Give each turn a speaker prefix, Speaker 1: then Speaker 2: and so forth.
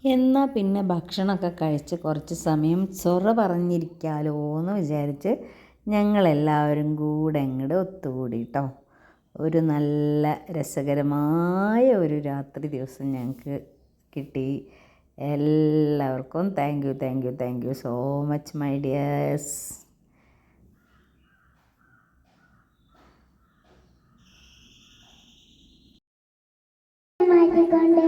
Speaker 1: എന്നാൽ പിന്നെ ഭക്ഷണമൊക്കെ കഴിച്ച് കുറച്ച് സമയം സൊറ പറഞ്ഞിരിക്കാലോ എന്ന് വിചാരിച്ച് ഞങ്ങളെല്ലാവരും കൂടെ അങ്ങോട്ട് ഒത്തുകൂടി കേട്ടോ. ഒരു നല്ല രസകരമായ ഒരു രാത്രി ദിവസം ഞങ്ങൾക്ക് കിട്ടി. എല്ലാവർക്കും thank you so much my dears.
Speaker 2: മാറ്റിക്കൊണ്ട്